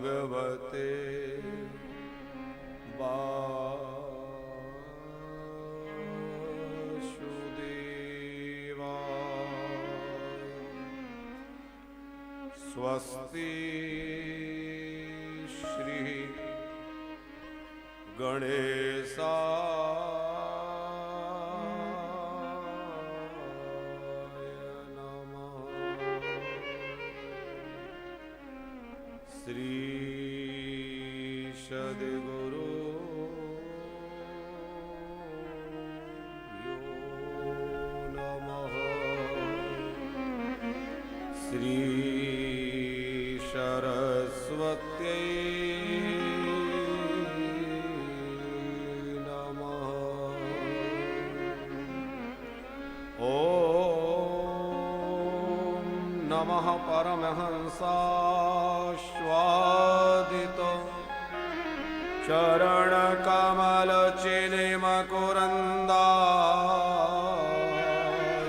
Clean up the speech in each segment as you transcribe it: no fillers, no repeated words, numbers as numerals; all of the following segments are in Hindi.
भगवते स्वस्ति श्री गणेशाय नमः। श्री सद्गुरु नमः। श्री सरस्वत्यै नमः। ॐ नमः परमहंसास्वादितो चरणकमलचिन्मकुरन्दाय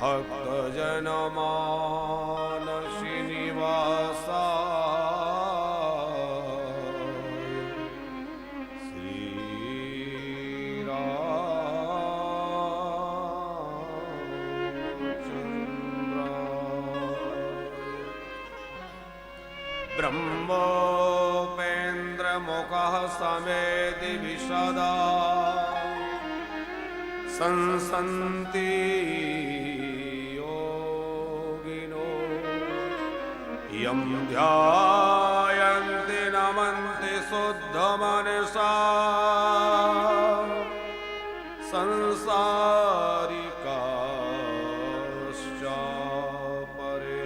भक्तजनमानसि निवासाय श्रीरामचन्द्राय। ब्रह्मोपेन्द्रमुखः समेति विशदा संसन्ति यं ध्यायन्ति नमन्ति शुद्धमनसा संसारिकाश्चापरे।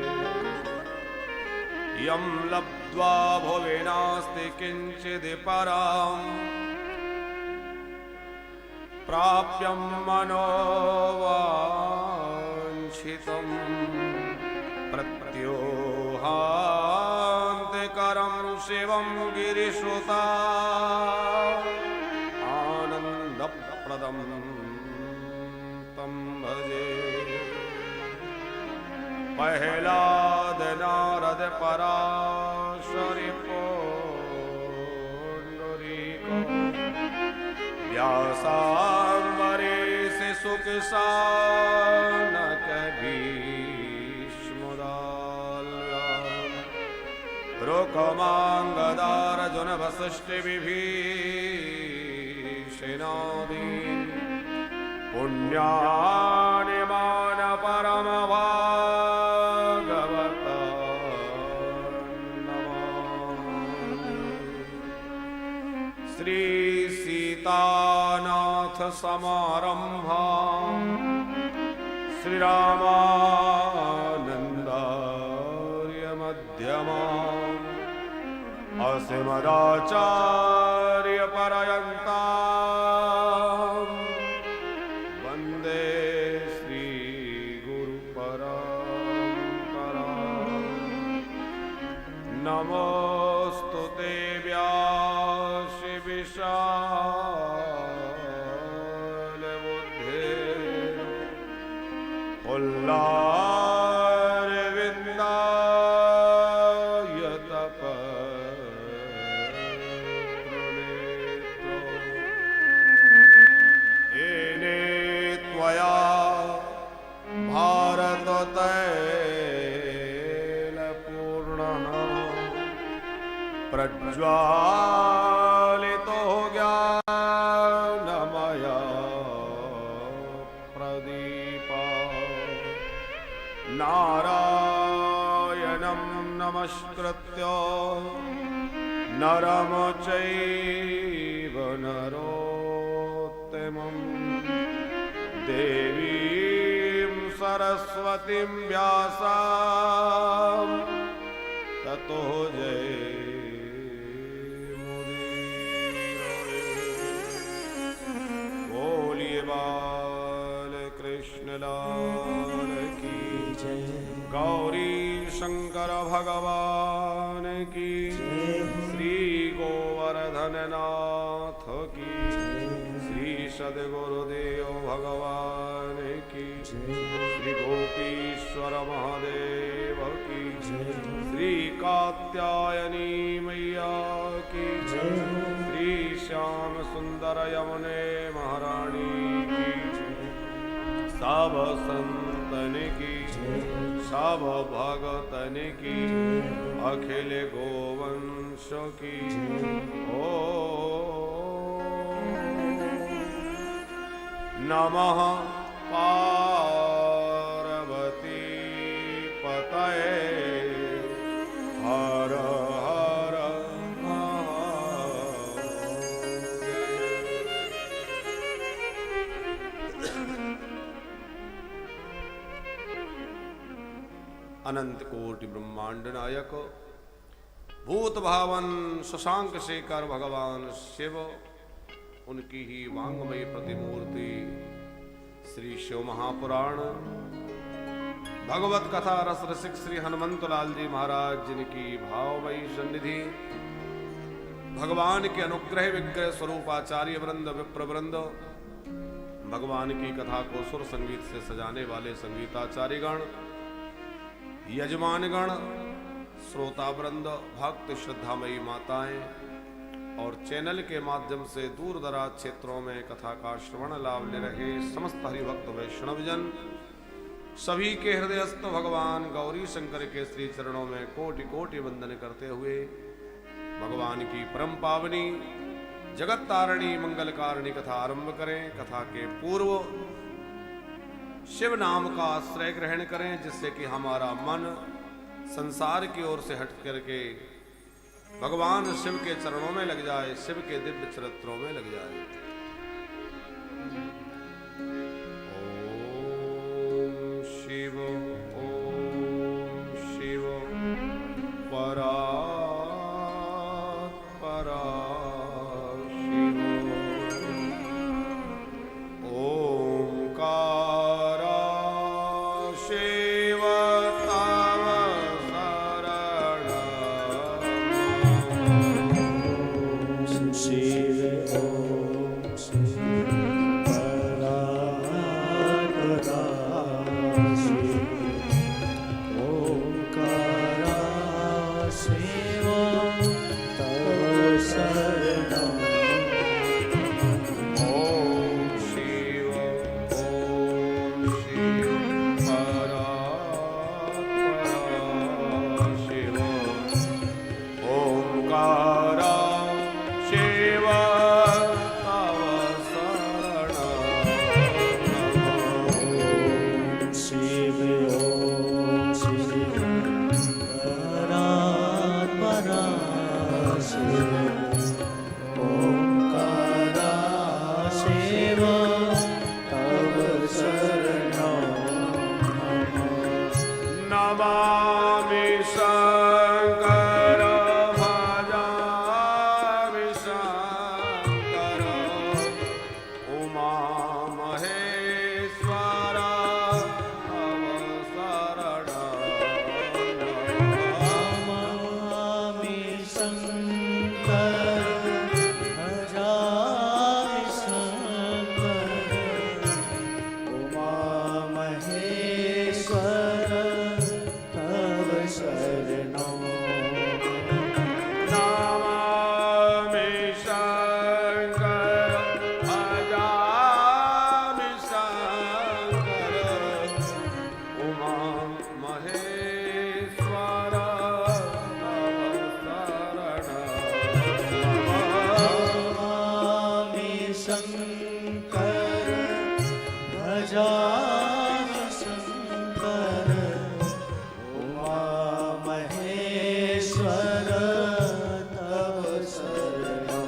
यं लब्ध्वा भुवि नास्ति किञ्चिदि परां प्राप्यं मनोवाञ्छितं प्रत्योहान्तिकरं शिवं गिरिसुता आनन्दप्रदं तं भजे। प्रह्लाद नारद पराशरि पुण्डरीको व्यासाम्बरीष शुक शानक रुक्माङ्गदार्जुन वसिष्ठ विभीषणादीन् पुण्यानि मान परम भागवता नमामि। श्री सीतानाथ समारम्भां श्रीरामानन्दार्य मध्यमाम् अस्मदाचार्य पर्यन्तां वन्दे श्री गुरु परम्पराम्। नमोस्तुते व्यास विशाल बुद्धे प्रज्वालितो ज्ञानमया प्रदीपा नारायणं नमस्कृत्य नरं चैव नरोत्तमं देवीं सरस्वतीं व्यासं ततो लाल की जय। गौरी शंकर भगवान की जय। श्री गोवर्धन नाथ की जय। श्री सद्गुरुदेव भगवान की जय। श्री गोपी महेश्वर महादेव की श्री कात्यायनी मैया की श्री श्याम सुंदर यमुने महारानी की सब संतन की सब भगतन की अखिल गोवंश की ओ नमः पार्वती पतये हर हर अनंत कोटि ब्रह्मांड नायक भूत भावन शशांक शेखर भगवान शिव उनकी ही वांगमयी प्रतिमूर्ति श्री शिव महापुराण भगवत कथा रस रसिक श्री हनुमंत लाल जी महाराज जिनकी भावमयी सन्निधि भगवान के अनुग्रह विग्रह स्वरूप आचार्य वृंद विप्र वृंद भगवान की कथा को सुर संगीत से सजाने वाले संगीताचार्यगण यजमानगण श्रोता वृंद भक्त श्रद्धामयी माताएं और चैनल के माध्यम से दूर दराज क्षेत्रों में कथा का श्रवण लाभ ले रहे समस्त हरिभक्त वैष्णवजन सभी के हृदयस्थ भगवान गौरी शंकर के श्री चरणों में कोटि कोटि वंदन करते हुए भगवान की परम पावनी जगत तारिणी मंगलकारिणी कथा आरंभ करें। कथा के पूर्व शिव नाम का आश्रय ग्रहण करें जिससे कि हमारा मन संसार की ओर से हट करके भगवान शिव के चरणों में लग जाए, शिव के दिव्य चरित्रों में लग जाए। ओम शिव परा परा शिव ओंकारा शिव तव शिव ओम शिव परा परा शिव ओंकारा शिव तव शरणं ओम शिव परा परा शिव ओंकारा शिव तव शरणं शिव ओम शिव परा परा शिव ओंकारा शिव तव शरणं नमामि शंकर भजामि शंकर उमा महेश्वर तव शरणं नमामि शंकर भजामि शंकर उमा महेश्वर तव शरणं नमामि शंकर भजामि शंकर उमा महेश्वर तव शरणं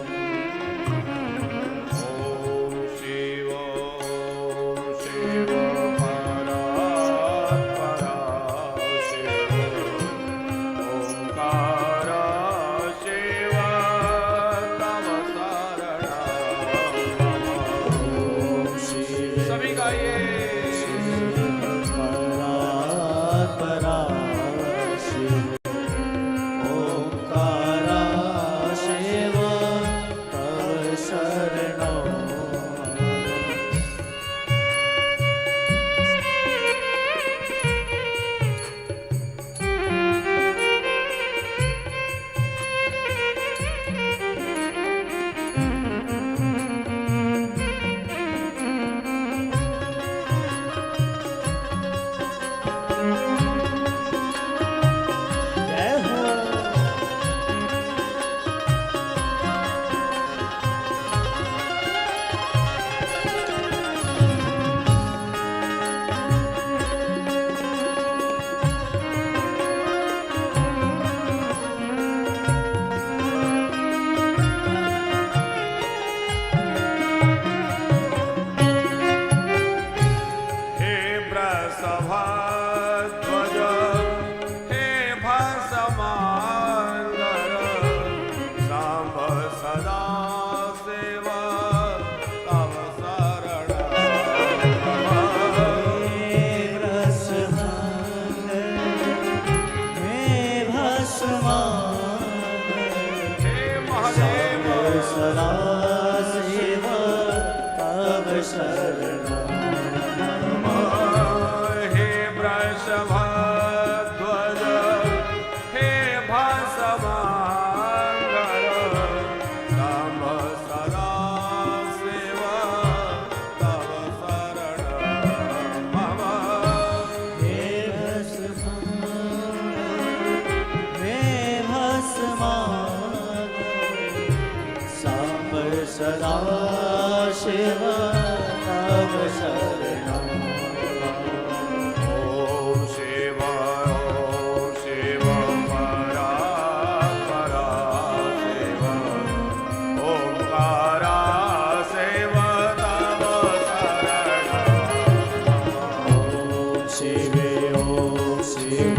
शिव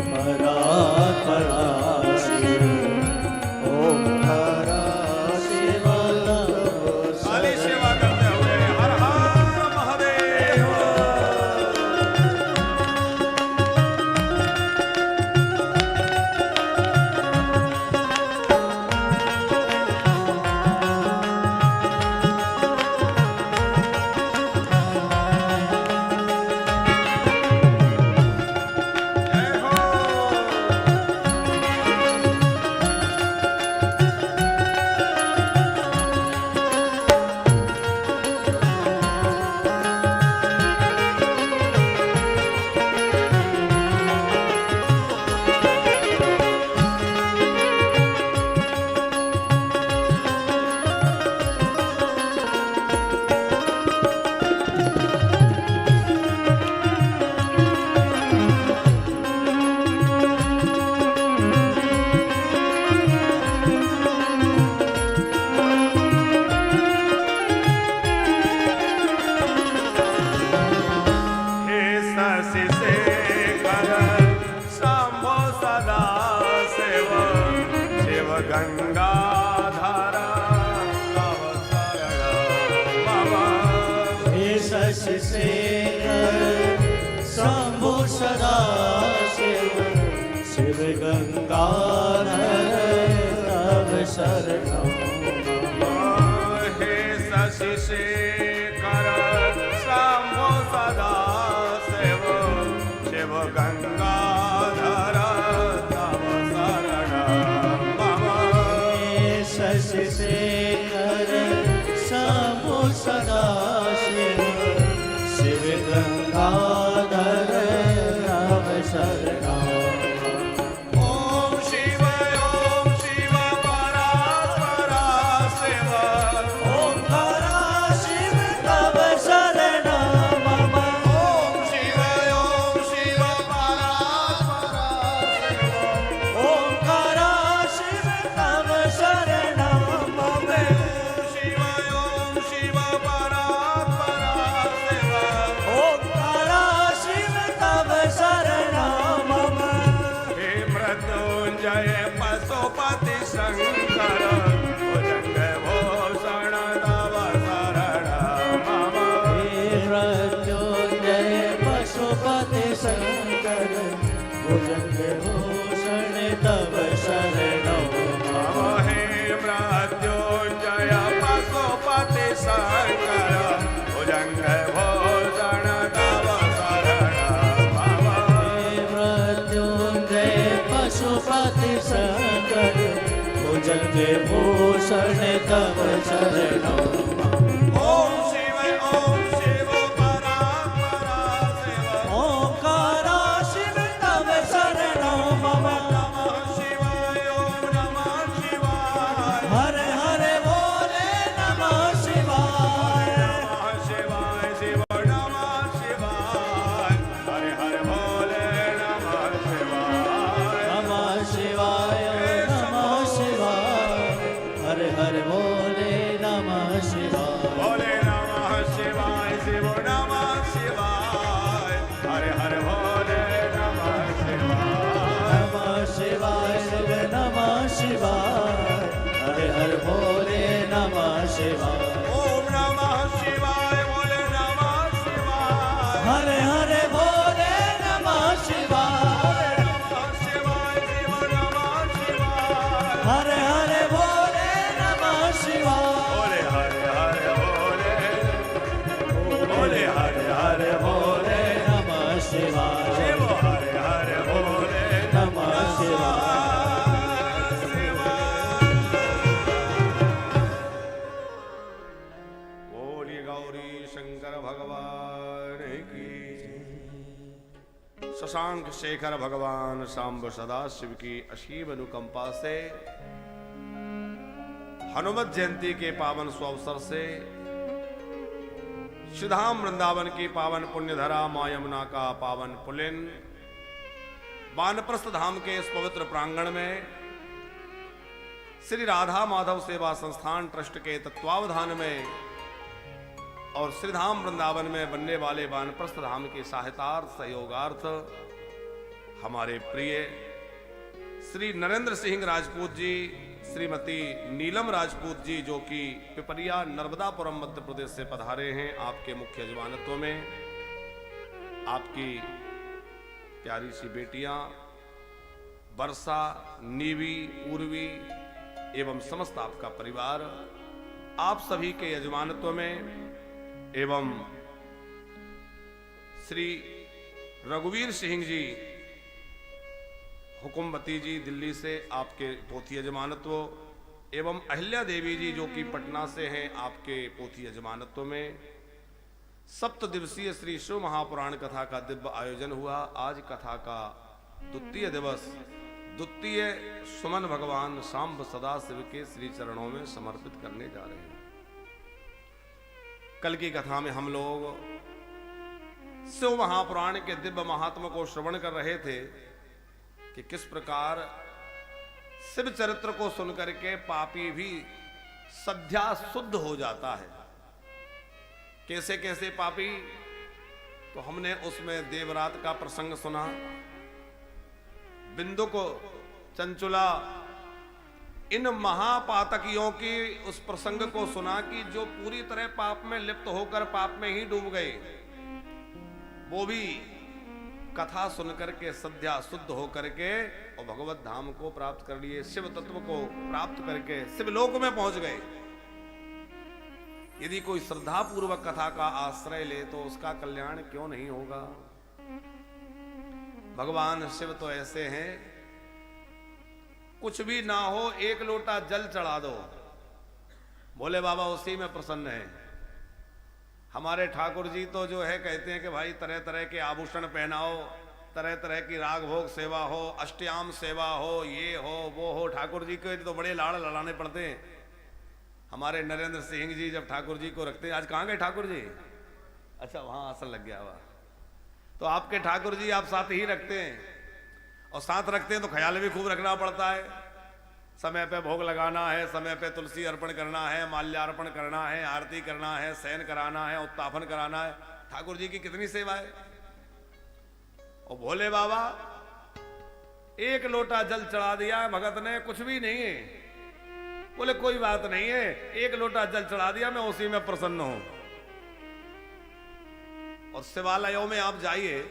परात्परा शिव ओंकारा शिव तव खाली सेवा करते हुए हर हर महादेव। जय हो। हे शशि शेखर शंभो सदा शिव शिव गंगाधर तव शरण मम। हे शशि शेखर शंभु सदा शिव शिव गंगाधर तव शरणं मम। हे शशि शेखर शंभो सदा शिव शिव गंगाधर तव शरणं मम। हे शशि शेखर शंभु सदा शिव शिव गंगाधर तव शरणं मम। ओम शिव परात्परा शिव ओंकारा शिव तव शरणं मम। ओम शिव परात्परा शिव ओंकारा शिव तव शरणं मम। शिव परात्परा शिव ओंकारा शिव तव शरणं मम। हे मृत्युंजय पशुपति शंकर भुजंग भूषण तव शरण मम। हे मृत्युंजय पशुपति शंकर भुजंग भूषण तव शरणं मम। हे मृत्युंजय पशुपति शंकर भुजंग भूषण तव शरण मम। हे मृत्युंजय पशुपति शंकर भुजंग भूषण तव शरणं मम। ओम शिव परात्परा शिव ओंकारा शिव तव शरणं मम। नमः शिवाय ओम नमः शिवाय हर हर बोले नमः शिवाय। नमः शिवाय शिव नमः शिवाय हरे हरे भोले नमः शिवाय नमः शिवाय नमः शिवाय हर हर बोले नमः शिवाय। भोले नमः शिवाय शिव नमः शिवाय हरे हरे भोले नमः शिवाय नमः शिवाय शिव नमः शिवाय हर हर बोले नमः शिवाय। ओम नमः शिवाय भोले नमः शिवाय हर हर बोले नमः शिवाय। नमः शिवाय शिव नमः शिवाय हर हर बोले नमः शिवाय। भोले हरे हरे भोले हरे हरे भोले नमः शिवाय। शिव हरे हरे भोले नमः शिवाय। बोली गौरी शंकर भगवान की शशांक शेखर भगवान सांब सदाशिव की असीम अनुकंपा से हनुमत जयंती के पावन सुअवसर से श्रीधाम वृंदावन की पावन पुण्यधरा मां यमुना का पावन पुलिन वानप्रस्थ धाम के इस पवित्र प्रांगण में श्री राधा माधव सेवा संस्थान ट्रस्ट के तत्वावधान में और श्रीधाम वृंदावन में बनने वाले वानप्रस्थ धाम के सहायतार्थ सहयोगार्थ हमारे प्रिय श्री नरेंद्र सिंह राजपूत जी, श्रीमती नीलम राजपूत जी, जो कि पिपरिया नर्मदापुरम मध्य प्रदेश से पधारे हैं आपके मुख्य यजमानत्व में। आपकी प्यारी सी बेटियां वर्षा, नीवी, उर्वी एवं समस्त आपका परिवार आप सभी के यजमानत्व में एवं श्री रघुवीर सिंह जी हुकुमवती जी दिल्ली से आपके पोथी यजमानत्व एवं अहिल्या देवी जी जो कि पटना से हैं आपके पोथी यजमानत्व में 7 दिवसीय श्री शिव महापुराण कथा का दिव्य आयोजन हुआ। आज कथा का द्वितीय दिवस द्वितीय सुमन भगवान सांब सदाशिव के श्री चरणों में समर्पित करने जा रहे हैं। कल की कथा में हम लोग शिव महापुराण के दिव्य महात्म को श्रवण कर रहे थे कि किस प्रकार शिव चरित्र को सुनकर के पापी भी सद्या शुद्ध हो जाता है। कैसे कैसे पापी, तो हमने उसमें देवरात का प्रसंग सुना, बिंदु को, चंचुला, इन महापातकियों की उस प्रसंग को सुना कि जो पूरी तरह पाप में लिप्त होकर पाप में ही डूब गए, वो भी कथा सुनकर के सद्या शुद्ध होकर के और भगवत धाम को प्राप्त कर लिए, शिव तत्व को प्राप्त करके शिवलोक में पहुंच गए। यदि कोई श्रद्धा पूर्वक कथा का आश्रय ले तो उसका कल्याण क्यों नहीं होगा। भगवान शिव तो ऐसे हैं, कुछ भी ना हो एक लोटा जल चढ़ा दो, भोले बाबा उसी में प्रसन्न है। हमारे ठाकुर जी तो जो है कहते हैं कि भाई तरह तरह के आभूषण पहनाओ, तरह तरह की राग भोग सेवा हो, अष्टयाम सेवा हो, ये हो वो हो। ठाकुर जी को तो बड़े लाड़ लड़ाने पड़ते हैं। हमारे नरेंद्र सिंह जी जब ठाकुर जी को रखते हैं, आज कहाँ गए ठाकुर जी? अच्छा, वहां आसन लग गया हुआ। तो आपके ठाकुर जी आप साथ ही रखते हैं, और साथ रखते हैं तो ख्याल भी खूब रखना पड़ता है। समय पे भोग लगाना है, समय पे तुलसी अर्पण करना है, माल्यार्पण करना है, आरती करना है, शयन कराना है, उत्तापन कराना है। ठाकुर जी की कितनी सेवा है। और भोले बाबा एक लोटा जल चढ़ा दिया भगत ने, कुछ भी नहीं है, बोले कोई बात नहीं है, एक लोटा जल चढ़ा दिया, मैं उसी में प्रसन्न हूं। और शिवालयों में आप जाइए,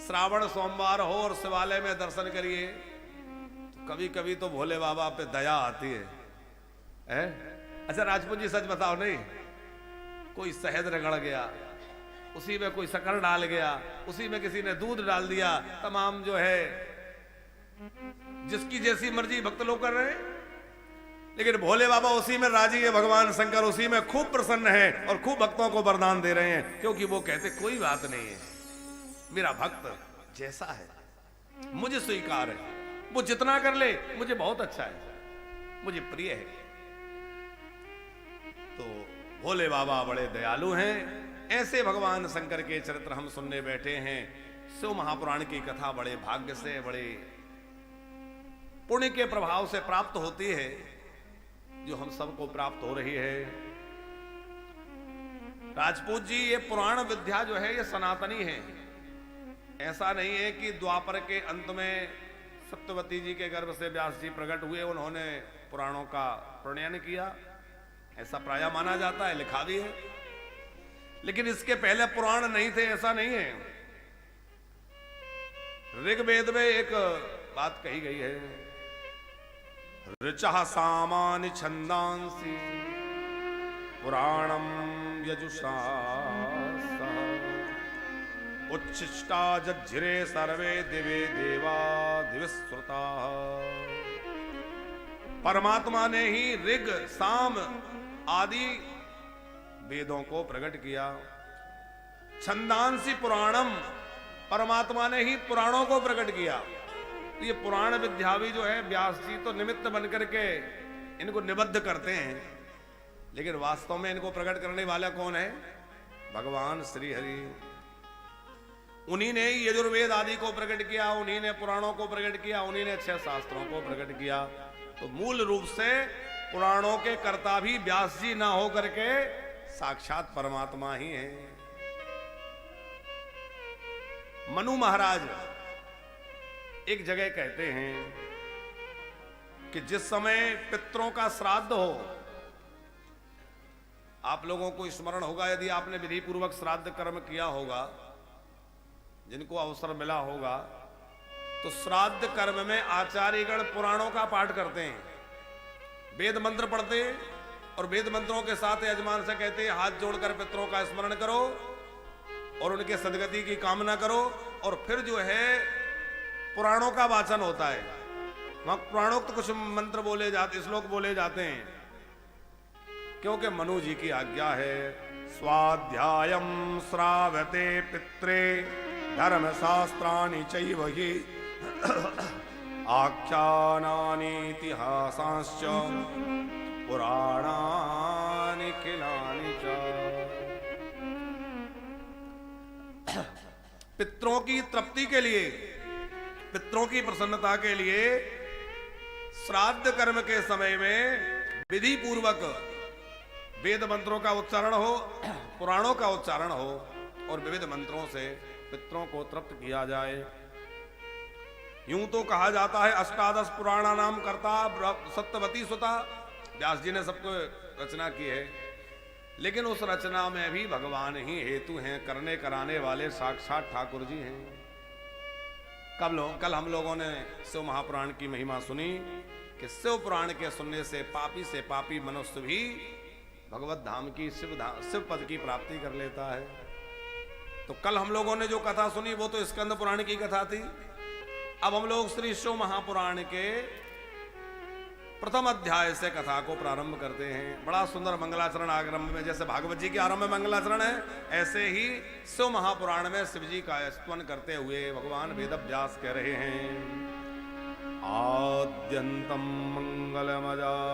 श्रावण सोमवार हो और शिवालय में दर्शन करिए, तो कभी कभी तो भोले बाबा पे दया आती है? अच्छा राजपूत जी सच बताओ, नहीं कोई शहद रगड़ गया, उसी में कोई शक्कर डाल गया, उसी में किसी ने दूध डाल दिया, तमाम जो है जिसकी जैसी मर्जी भक्त लोग कर रहे हैं, लेकिन भोले बाबा उसी में राजी है। भगवान शंकर उसी में खूब प्रसन्न है और खूब भक्तों को वरदान दे रहे हैं, क्योंकि वो कहते कोई बात नहीं है, मेरा भक्त जैसा है मुझे स्वीकार है, वो जितना कर ले मुझे बहुत अच्छा है, मुझे प्रिय है। तो भोले बाबा बड़े दयालु हैं। ऐसे भगवान शंकर के चरित्र हम सुनने बैठे हैं। शिव महापुराण की कथा बड़े भाग्य से, बड़े पुण्य के प्रभाव से प्राप्त होती है, जो हम सबको प्राप्त हो रही है। राजपूत जी, ये पुराण विद्या जो है ये सनातनी है। ऐसा नहीं है कि द्वापर के अंत में सत्यवती जी के गर्भ से व्यास जी प्रकट हुए, उन्होंने पुराणों का प्रणयन किया, ऐसा प्राय माना जाता है, लिखा भी है। लेकिन इसके पहले पुराण नहीं थे, ऐसा नहीं है। ऋग्वेद में एक बात कही गई है, ऋचः सामान्य छंदांसि पुराणम यजुषा उच्छिष्टा जज्जिरे सर्वे दिवे देवा दिवश्रुता। परमात्मा ने ही ऋग, साम आदि वेदों को प्रकट किया। छंदांसी पुराणम, परमात्मा ने ही पुराणों को प्रकट किया। ये पुराण विद्या भी जो है व्यास जी तो निमित्त बनकर के इनको निबद्ध करते हैं, लेकिन वास्तव में इनको प्रकट करने वाला कौन है? भगवान श्री हरि। उन्हीं ने यजुर्वेद आदि को प्रकट किया, उन्हीं ने पुराणों को प्रकट किया, उन्हीं ने 6 शास्त्रों को प्रकट किया। तो मूल रूप से पुराणों के कर्ता भी व्यास जी ना हो करके साक्षात परमात्मा ही है। मनु महाराज एक जगह कहते हैं कि जिस समय पितरों का श्राद्ध हो, आप लोगों को स्मरण होगा, यदि आपने विधि पूर्वक श्राद्ध कर्म किया होगा, जिनको अवसर मिला होगा, तो श्राद्ध कर्म में आचार्यगण पुराणों का पाठ करते हैं, वेद मंत्र पढ़ते और वेद मंत्रों के साथ यजमान से कहते हैं हाथ जोड़कर पितरों का स्मरण करो और उनके सदगति की कामना करो। और फिर जो है पुराणों का वाचन होता है, वहां पुराणोक्त कुछ मंत्र बोले जाते, श्लोक बोले जाते हैं, क्योंकि मनु जी की आज्ञा है स्वाध्यायम श्रावते पित्रे धर्म शास्त्राणि चैव हि आख्यानानि इतिहासांश्च पुराणानि खिलानि च। पितरों की तृप्ति के लिए, पितरों की प्रसन्नता के लिए श्राद्ध कर्म के समय में विधि पूर्वक वेद मंत्रों का उच्चारण हो, पुराणों का उच्चारण हो और विविध मंत्रों से पितरों को तृप्त किया जाए। यूं तो कहा जाता है अष्टादश पुराणा नाम करता सत्यवती सुता, व्यास जी ने सबको रचना की है, लेकिन उस रचना में भी भगवान ही हेतु हैं, करने कराने वाले साक्षात ठाकुर जी हैं। कल हम लोगों ने शिव महापुराण की महिमा सुनी कि शिव पुराण के सुनने से पापी मनुष्य भी भगवत धाम की शिव पद की प्राप्ति कर लेता है। तो कल हम लोगों ने जो कथा सुनी वो तो स्कंद पुराण की कथा थी। अब हम लोग श्री शिव महापुराण के प्रथम अध्याय से कथा को प्रारंभ करते हैं। बड़ा सुंदर मंगलाचरण आरंभ में, जैसे भागवत जी के आरंभ में मंगलाचरण है, ऐसे ही शिव महापुराण में शिव जी का स्तवन करते हुए भगवान वेदव्यास कह रहे हैं आद्यंतम मंगलमजात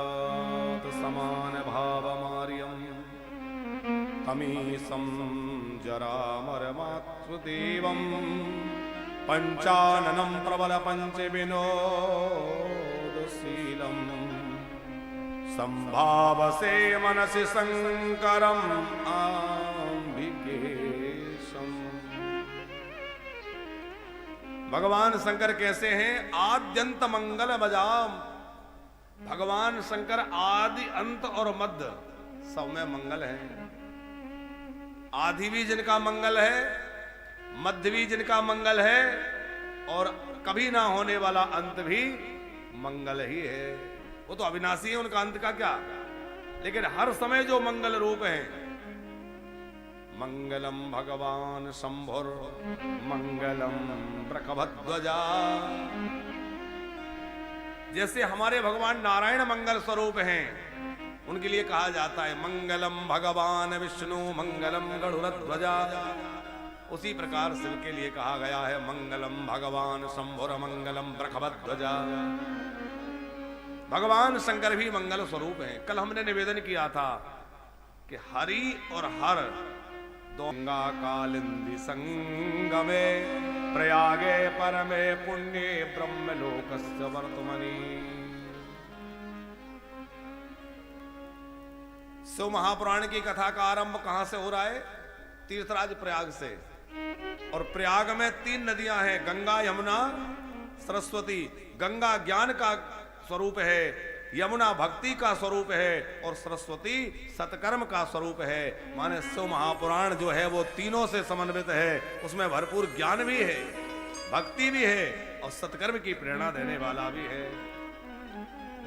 समान भावमार्यम तमीसं जरामरमातृदेवं पंचाननं प्रबल पंच विनोदशीलं संभावसे मनसि शंकरम् आम्बिकेशम्। भगवान शंकर कैसे हैं? आद्यंत मंगल बजाम। भगवान शंकर आदि अंत और मध्य सब में मंगल है। आदि भी जिनका मंगल है, मध्य भी जिनका मंगल है और कभी ना होने वाला अंत भी मंगल ही है। वो तो अविनाशी है, उनका अंत का क्या, लेकिन हर समय जो मंगल रूप है। मंगलम भगवान शंभुर मंगलम वृषभध्वजा। जैसे हमारे भगवान नारायण मंगल स्वरूप हैं, उनके लिए कहा जाता है मंगलम भगवान विष्णु मंगलम गरुड़ध्वजा। उसी प्रकार शिव के लिए कहा गया है मंगलम भगवान शंभुर मंगलम वृषभध्वजा। भगवान शंकर भी मंगल स्वरूप हैं। कल हमने निवेदन किया था कि हरि और हर गंगा कालिंदी संगमे प्रयागे परमे पुण्ये ब्रह्मलोकस्य वर्तमनि। शिव महापुराण की कथा का आरंभ कहां से हो रहा है? तीर्थराज प्रयाग से। और प्रयाग में 3 नदियां हैं, गंगा यमुना सरस्वती। गंगा ज्ञान का स्वरूप है, यमुना भक्ति का स्वरूप है और सरस्वती सत्कर्म का स्वरूप है। माने शिव महापुराण जो है वो तीनों से समन्वित है। उसमें भरपूर ज्ञान भी है, भक्ति भी है और सत्कर्म की प्रेरणा देने वाला भी है।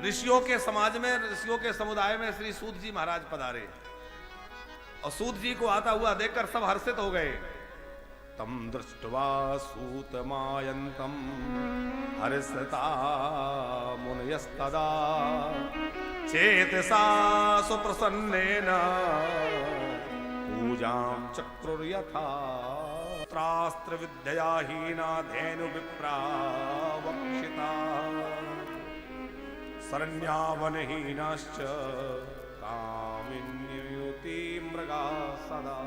ऋषियों के समाज में, ऋषियों के समुदाय में श्री सूत जी महाराज पधारे और सूत जी को आता हुआ देखकर सब हर्षित हो गए। तम दृष्ट्वा सूत मायंतम हर्षिता मुनयस्तदा चेतसा सुप्रसन्नेन पूजां चक्रुर्यथा त्रास्त्र विद्या हीना धेनु विप्रा वक्षिता शरण्यावनहीनाश्च कामिन्युति मृगा सदा।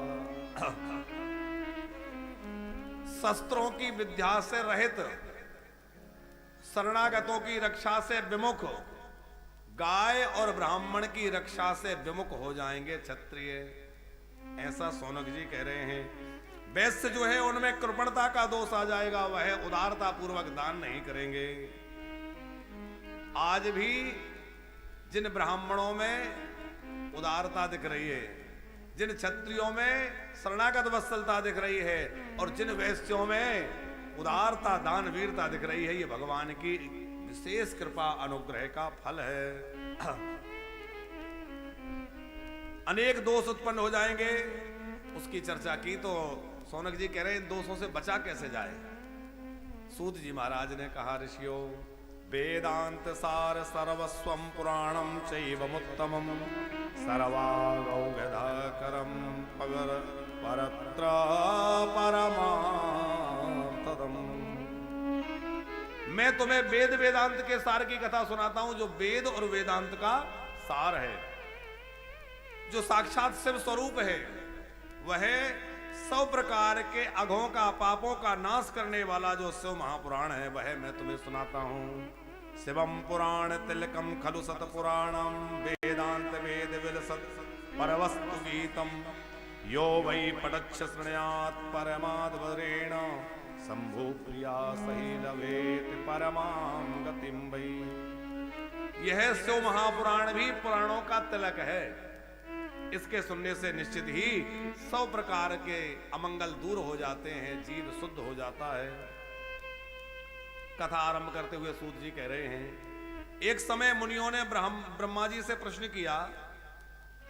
शस्त्रों की विद्या से रहित, शरणागतों की रक्षा से विमुख, गाय और ब्राह्मण की रक्षा से विमुख हो जाएंगे क्षत्रिय। ऐसा सोनक जी कह रहे हैं। वैश्य जो है उनमें कृपणता का दोष आ जाएगा, वह उदारता पूर्वक दान नहीं करेंगे। आज भी जिन ब्राह्मणों में उदारता दिख रही है, जिन क्षत्रियों में शरणागत वत्सलता दिख रही है और जिन वैश्यों में उदारता दान वीरता दिख रही है, ये भगवान की विशेष कृपा अनुग्रह का फल है। अनेक दोष उत्पन्न हो जाएंगे, उसकी चर्चा की तो सौनक जी कह रहे हैं इन दोषों से बचा कैसे जाए। सूत जी महाराज ने कहा, ऋषियों वेदांत सार सर्वस्वम पुराणम चैवमुत्तमम सर्वागौगधाकरम परत्र परमार्थदम। मैं तुम्हें वेद वेदांत के सार की कथा सुनाता हूं, जो वेद और वेदांत का सार है, जो साक्षात शिव स्वरूप है। वह 100 प्रकार के अघों का पापों का नाश करने वाला जो शिव महापुराण है, वह मैं तुम्हें सुनाता हूं। शिवम पुराण तिलकम खलु सत पुराणम वेदांत वेद विलसत परवस्तु गीतम यो वै पठच्छ शृणुयात् परमाद्भरेण शंभु प्रिया सही लवेत परमां गतिम वै। यह शिव महापुराण भी पुराणों का तिलक है। इसके सुनने से निश्चित ही 100 प्रकार के अमंगल दूर हो जाते हैं, जीव शुद्ध हो जाता है। कथा आरंभ करते हुए सूत जी कह रहे हैं, एक समय मुनियों ने ब्रह्मा जी से प्रश्न किया।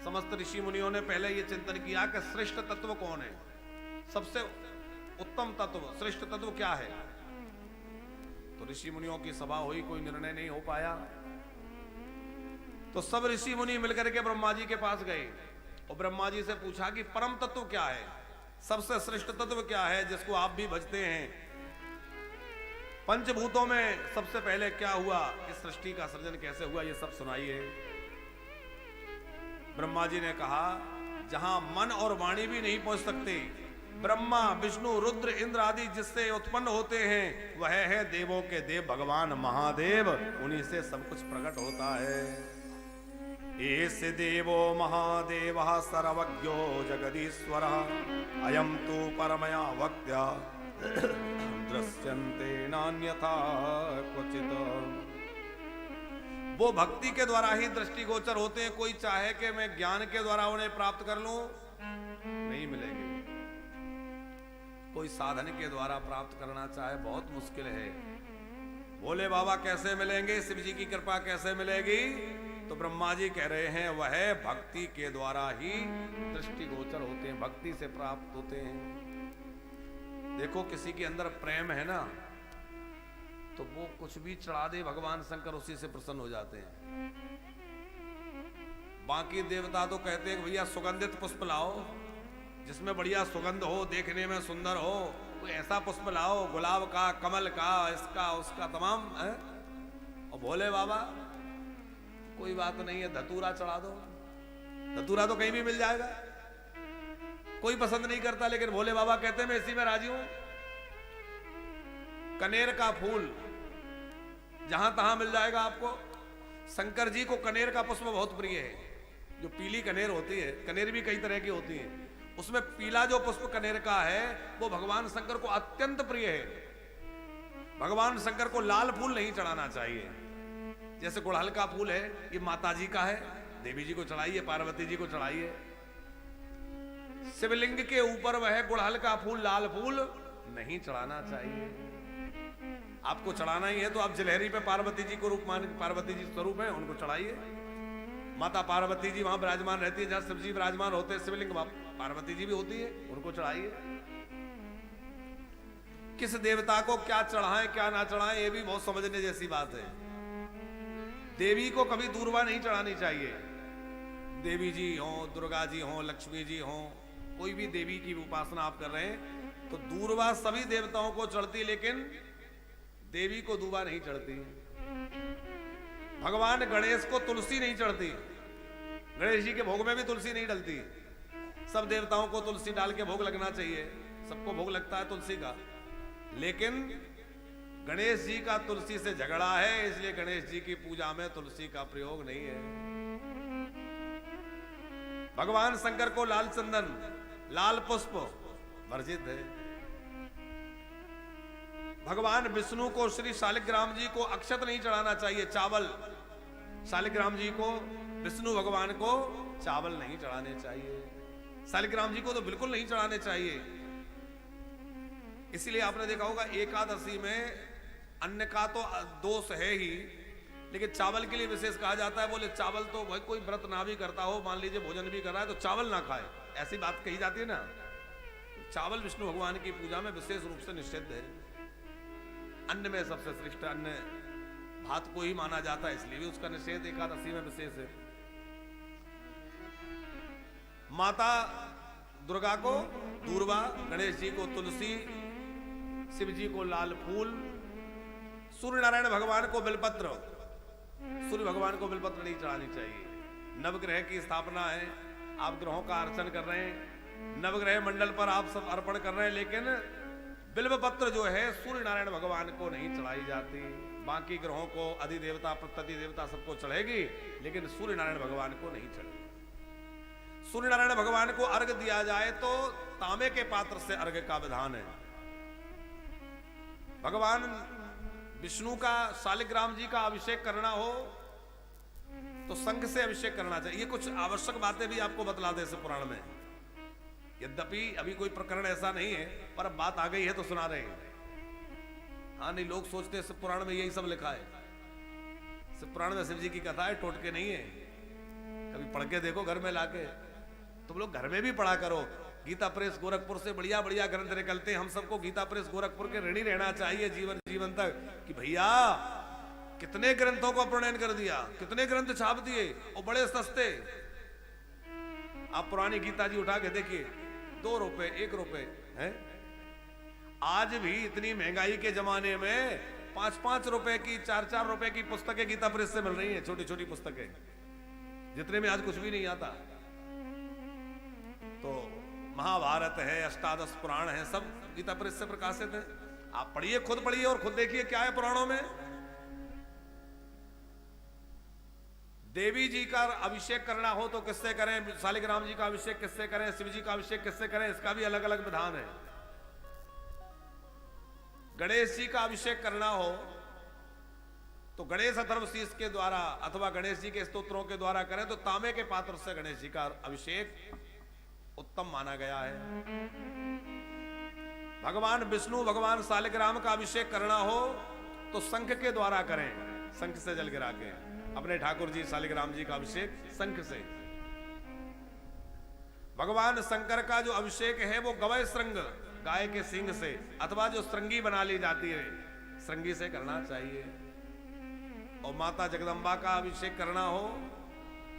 समस्त ऋषि मुनियों ने पहले यह चिंतन किया कि श्रेष्ठ तत्व कौन है, सबसे उत्तम तत्व, श्रेष्ठ तत्व क्या है। तो ऋषि मुनियों की सभा हुई, कोई निर्णय नहीं हो पाया। तो सब ऋषि मुनि मिलकर के ब्रह्मा जी के पास गए और ब्रह्मा जी से पूछा कि परम तत्व क्या है, सबसे श्रेष्ठ तत्व क्या है जिसको आप भी भजते हैं। पंचभूतों में सबसे पहले क्या हुआ, इस सृष्टि का सृजन कैसे हुआ, ये सब सुनाइए। ब्रह्मा जी ने कहा, जहां मन और वाणी भी नहीं पहुंच सकते, ब्रह्मा विष्णु रुद्र इंद्र आदि जिससे उत्पन्न होते हैं, वह है देवों के देव भगवान महादेव। उन्हीं से सब कुछ प्रकट होता है। एसे देवो महादेव सर्वज्ञो जगदीश्वर अयम तो परमया वक्त्या दृश्यन्ते नान्यथा क्वचित। वो भक्ति के द्वारा ही दृष्टिगोचर होते हैं। कोई चाहे कि मैं ज्ञान के द्वारा उन्हें प्राप्त कर लूं, नहीं मिलेंगे। कोई साधन के द्वारा प्राप्त करना चाहे, बहुत मुश्किल है। भोले बाबा कैसे मिलेंगे, शिव जी की कृपा कैसे मिलेगी? तो ब्रह्मा जी कह रहे हैं, वह भक्ति के द्वारा ही दृष्टिगोचर होते हैं, भक्ति से प्राप्त होते हैं। देखो किसी के अंदर प्रेम है ना, तो वो कुछ भी चढ़ा दे, भगवान शंकर उसी से प्रसन्न हो जाते हैं। बाकी देवता तो कहते हैं भैया सुगंधित पुष्प लाओ, जिसमें बढ़िया सुगंध हो, देखने में सुंदर हो, कोई ऐसा पुष्प लाओ, गुलाब का, कमल का, इसका उसका तमाम है। और भोले बाबा कोई बात नहीं है, धतूरा चढ़ा दो, धतूरा तो कहीं भी मिल जाएगा, कोई पसंद नहीं करता। लेकिन भोले बाबा कहते हैं मैं इसी में राजी हूं। कनेर का फूल जहां तहां मिल जाएगा आपको। शंकर जी को कनेर का पुष्प बहुत प्रिय है। जो पीली कनेर होती है, कनेर भी कई तरह की होती है, उसमें पीला जो पुष्प कनेर का है वो भगवान शंकर को अत्यंत प्रिय है। भगवान शंकर को लाल फूल नहीं चढ़ाना चाहिए। जैसे गुड़हल का फूल है, ये माता जी का है, देवी जी को चढ़ाइए, पार्वती जी को चढ़ाइए। शिवलिंग के ऊपर वह गुड़हल का फूल, लाल फूल नहीं चढ़ाना चाहिए। आपको चढ़ाना ही है तो आप जलहरी पे पार्वती जी को रूप मान, पार्वती जी स्वरूप है, उनको चढ़ाइए। माता पार्वती जी वहां विराजमान रहती है, जहां शिव जी विराजमान होते हैं, शिवलिंग वहां पार्वती जी भी होती है, उनको चढ़ाइए। किस देवता को क्या चढ़ाएं क्या ना चढ़ाएं, ये भी बहुत समझने जैसी बात है। देवी को कभी दूर्वा नहीं चढ़ानी चाहिए। देवी जी हो, दुर्गा जी हो, लक्ष्मी जी हो, कोई भी देवी की उपासना आप कर रहे हैं तो दूर्वा सभी देवताओं को चढ़ती, लेकिन देवी को दूर्वा नहीं चढ़ती। भगवान गणेश को तुलसी नहीं चढ़ती, गणेश जी के भोग में भी तुलसी नहीं डलती। सब देवताओं को तुलसी डाल के भोग लगना चाहिए, सबको भोग लगता है तुलसी का, लेकिन गणेश जी का तुलसी से झगड़ा है, इसलिए गणेश जी की पूजा में तुलसी का प्रयोग नहीं है। भगवान शंकर को लाल चंदन, लाल पुष्प, वर्जित है। भगवान विष्णु को श्री शालिग्राम जी को अक्षत नहीं चढ़ाना चाहिए, चावल। शालिग्राम जी को, विष्णु भगवान को चावल नहीं चढ़ाने चाहिए, शालिग्राम जी को तो बिल्कुल नहीं चढ़ाने चाहिए। इसलिए आपने देखा होगा एकादशी में अन्न का तो दोष है ही, लेकिन चावल के लिए विशेष कहा जाता है। बोले चावल तो भाई कोई व्रत ना भी करता हो, मान लीजिए भोजन भी कर रहा है, तो चावल ना खाए, ऐसी बात कही जाती है ना। चावल विष्णु भगवान की पूजा में विशेष रूप से निषिद्ध है। अन्न में सबसे श्रेष्ठ अन्न भात को ही माना जाता है, इसलिए भी उसका निषेध एकादशी में विशेष है। माता दुर्गा को दूर्वा, गणेश जी को तुलसी, शिव जी को लाल फूल, सूर्य नारायण भगवान को बिलपत्र, सूर्य भगवान को बिलपत्र नहीं चढ़ानी चाहिए। नवग्रह की स्थापना है, आप ग्रहों का अर्चन कर रहे हैं, नवग्रह मंडल पर आप सब अर्पण कर रहे हैं, लेकिन बिल्वपत्र जो है सूर्य नारायण भगवान को नहीं चढ़ाई जाती। बाकी ग्रहों को अधिदेवता प्रत्यधि देवता सबको चढ़ेगी, लेकिन सूर्य नारायण भगवान को नहीं चढ़ेगी। सूर्य नारायण भगवान को अर्घ दिया जाए तो तांबे के पात्र से अर्घ का विधान है। भगवान विष्णु का शालिग्राम जी का अभिषेक करना हो तो शंख से अभिषेक करना चाहिए। ये कुछ आवश्यक बातें भी आपको बतला दे इस पुराण में, यद्यपि अभी कोई प्रकरण ऐसा नहीं है, पर अब बात आ गई है तो सुना रहे हैं। हाँ, नहीं लोग सोचते शिव पुराण में यही सब लिखा है। शिव पुराण में शिव जी की कथा है, टोटके नहीं है। कभी पढ़ के देखो घर में लाके, तुम लोग घर में भी पढ़ा करो। गीता प्रेस गोरखपुर से बढ़िया बढ़िया ग्रंथ निकलते हैं। हम सबको गीता प्रेस गोरखपुर के ऋणी रहना चाहिए जीवन तक, कि भैया कितने ग्रंथों को प्रणयन कर दिया, कितने ग्रंथ छाप दिए और बड़े सस्ते। आप पुरानी गीता जी उठा के देखिए, 2 रुपए 1 रुपए है। आज भी इतनी महंगाई के जमाने में 5-5 रुपए की 4-4 रुपए की पुस्तकें गीता प्रेस से मिल रही हैं, छोटी छोटी पुस्तकें, जितने में आज कुछ भी नहीं आता। तो महाभारत है, अष्टादश पुराण है, सब गीता प्रेस से प्रकाशित है। आप पढ़िए, खुद पढ़िए और खुद देखिए क्या है पुराणों में। देवी जी का अभिषेक करना हो तो किससे करें, शालिग्राम जी का अभिषेक किससे करें, शिव जी का अभिषेक किससे करें, इसका भी अलग अलग विधान है। गणेश जी का अभिषेक करना हो तो गणेश अथर्वशीष के द्वारा अथवा गणेश जी के स्तोत्रों के द्वारा करें तो तांबे के पात्र से गणेश जी का अभिषेक उत्तम माना गया है। भगवान विष्णु भगवान शालिग्राम का अभिषेक करना हो तो शंख के द्वारा करें, शंख से जल गिरा के। अपने ठाकुर जी शालिग्राम जी का अभिषेक शंख से। भगवान शंकर का जो अभिषेक है वो गवय श्रृंग, गाय के सींग से अथवा जो श्रृंगी बना ली जाती है, श्रृंगी से करना चाहिए। और माता जगदम्बा का अभिषेक करना हो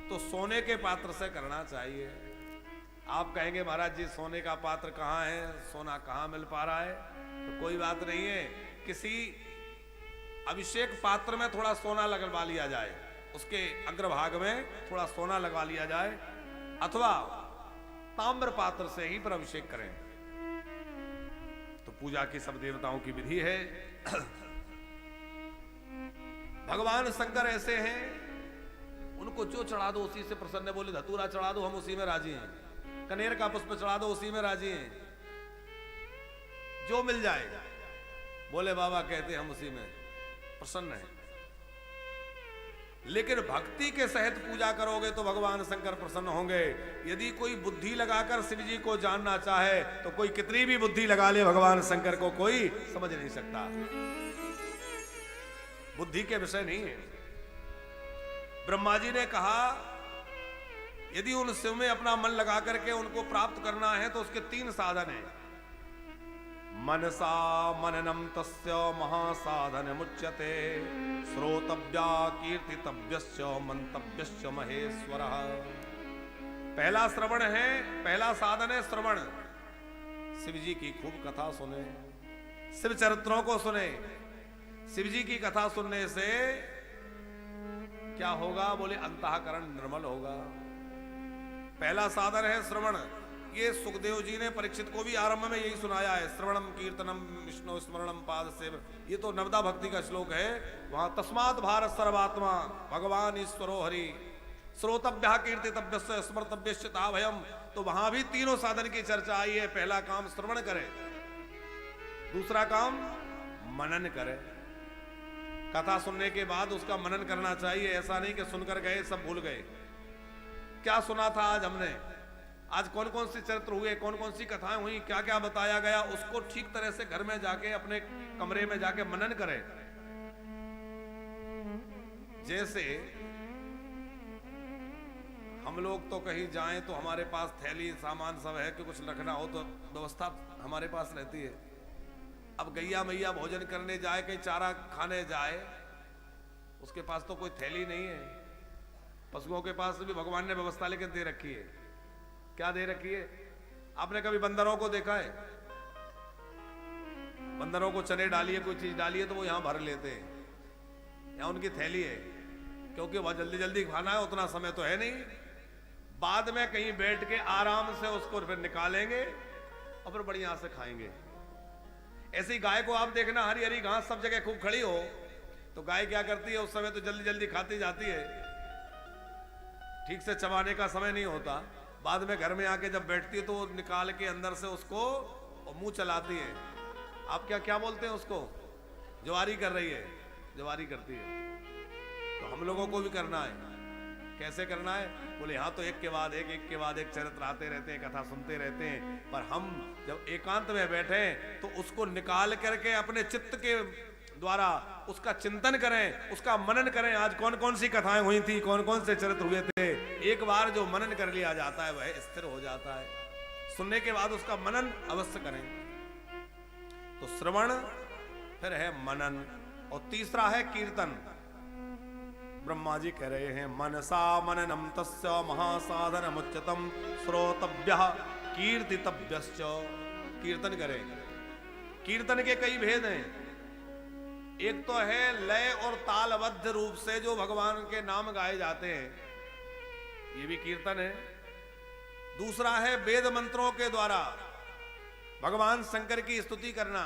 तो सोने के पात्र से करना चाहिए। आप कहेंगे महाराज जी सोने का पात्र कहाँ है, सोना कहाँ मिल पा रहा है, तो कोई बात नहीं है। किसी अभिषेक पात्र में थोड़ा सोना लगवा लिया जाए, उसके अग्रभाग में थोड़ा सोना लगवा लिया जाए, अथवा ताम्र पात्र से ही पर अभिषेक करें तो पूजा की सब देवताओं की विधि है। भगवान शंकर ऐसे हैं, उनको जो चढ़ा दो उसी से प्रसन्न। बोले धतूरा चढ़ा दो हम उसी में राजी हैं, कनेर का पुष्प चढ़ा दो उसी में राजी हैं, जो मिल जाए बोले बाबा कहते हम उसी में प्रसन्न हैं। लेकिन भक्ति के सहित पूजा करोगे तो भगवान शंकर प्रसन्न होंगे। यदि कोई बुद्धि लगाकर शिव जी को जानना चाहे तो कोई कितनी भी बुद्धि लगा ले, भगवान शंकर को कोई समझ नहीं सकता। बुद्धि के विषय नहीं है। ब्रह्मा जी ने कहा यदि उन शिव में अपना मन लगा करके उनको प्राप्त करना है तो उसके 3 साधन हैं। मनसा मननम तस्य महासाधन मुच्यते, श्रोतव्या कीर्तितव्यश्च मंतव्यश्च महेश्वरः। पहला श्रवण है, पहला साधन है श्रवण। शिव जी की खूब कथा सुने, शिव चरित्रों को सुने। शिव जी की कथा सुनने से क्या होगा, बोले अंतःकरण निर्मल होगा। पहला साधन है श्रवण। ये सुखदेव जी ने परीक्षित को भी आरंभ में यही सुनाया है, श्रवणम कीर्तनम विष्णु स्मरणम पाद सेव। ये तो नवदा भक्ति का श्लोक है। वहां तस्मात् भारत सर्वात्मा भगवान ईश्वरो हरि श्रोतव्य कीर्तितव्य स्मर्तव्य भयम, तो वहां भी तीनों साधन की चर्चा आई है। पहला काम श्रवण करे, दूसरा काम मनन करे। कथा सुनने के बाद उसका मनन करना चाहिए, ऐसा नहीं कि सुनकर गए सब भूल गए। क्या सुना था आज हमने, आज कौन कौन से चरित्र हुए, कौन कौन सी कथाएं हुई, क्या क्या बताया गया, उसको ठीक तरह से घर में जाके अपने कमरे में जाके मनन करें। जैसे हम लोग तो कहीं जाएं तो हमारे पास थैली सामान सब है कि कुछ रखना हो तो व्यवस्था हमारे पास रहती है। अब गैया मैया भोजन करने जाए, कहीं चारा खाने जाए, उसके पास तो कोई थैली नहीं है। पशुओं के पास भी भगवान ने व्यवस्था लेकर दे रखी है। क्या दे रखी है? आपने कभी बंदरों को देखा है? बंदरों को चने डालिए, कोई चीज डालिए तो वो यहां भर लेते हैं, यहां उनकी थैली है, क्योंकि वह जल्दी जल्दी खाना है, उतना समय तो है नहीं। बाद में कहीं बैठ के आराम से उसको फिर निकालेंगे और फिर बढ़िया से खाएंगे। ऐसी गाय को आप देखना, हरी हरी घास सब जगह खूब खड़ी हो तो गाय क्या करती है, उस समय तो जल्दी जल्दी खाती जाती है, ठीक से चबाने का समय नहीं होता। बाद में घर में आके जब बैठती है तो निकाल के अंदर से उसको मुंह चलाती है। आप क्या क्या बोलते हैं उसको? जवारी कर रही है, जवारी करती है। तो हम लोगों को भी करना है। कैसे करना है? बोले यहाँ तो एक के बाद एक चरित्र आते रहते हैं, कथा सुनते रहते हैं, पर हम जब एकांत में बैठे तो उसको निकाल करके अपने चित्त के द्वारा उसका चिंतन करें, उसका मनन करें। आज कौन कौन सी कथाएं हुई थी, कौन कौन से चरित्र हुए थे, एक बार जो मनन कर लिया जाता है वह स्थिर हो जाता है। सुनने के बाद उसका मनन अवश्य करें। तो श्रवण, फिर है मनन, और तीसरा है कीर्तन। ब्रह्मा जी कह रहे हैं मनसा मननम तस्य महासाधनम उच्चतम श्रोतव्यः कीर्तितव्यश्च। कीर्तन करें। कीर्तन के कई भेद हैं। एक तो है लय और तालबद्ध रूप से जो भगवान के नाम गाए जाते हैं, ये भी कीर्तन है। दूसरा है वेद मंत्रों के द्वारा भगवान शंकर की स्तुति करना।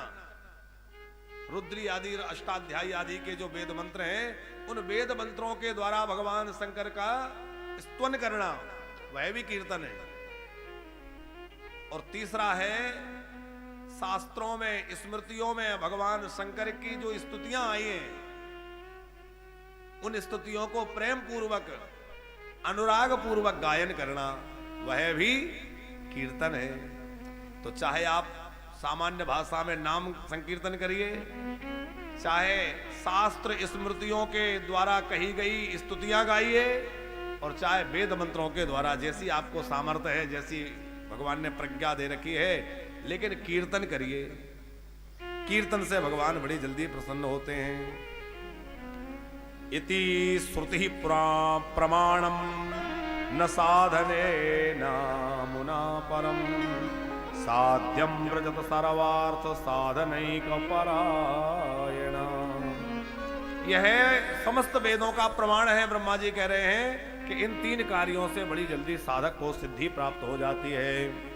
रुद्री आदि अष्टाध्यायी आदि के जो वेद मंत्र हैं, उन वेद मंत्रों के द्वारा भगवान शंकर का स्तवन करना, वह भी कीर्तन है। और तीसरा है शास्त्रों में, स्मृतियों में भगवान शंकर की जो स्तुतियां आई हैं, उन स्तुतियों को प्रेम पूर्वक, अनुराग पूर्वक गायन करना, वह भी कीर्तन है। तो चाहे आप सामान्य भाषा में नाम संकीर्तन करिए, चाहे शास्त्र स्मृतियों के द्वारा कही गई स्तुतियां गाइए, और चाहे वेद मंत्रों के द्वारा, जैसी आपको सामर्थ्य है, जैसी भगवान ने प्रज्ञा दे रखी है, लेकिन कीर्तन करिए। कीर्तन से भगवान बड़ी जल्दी प्रसन्न होते हैं। इति श्रुति प्रमाणम न साधने नामुना परम साध्यम व्रजत सर्वार्थ साधनैक परायण। यह समस्त वेदों का प्रमाण है। ब्रह्मा जी कह रहे हैं कि इन तीन कार्यों से बड़ी जल्दी साधक को सिद्धि प्राप्त हो जाती है।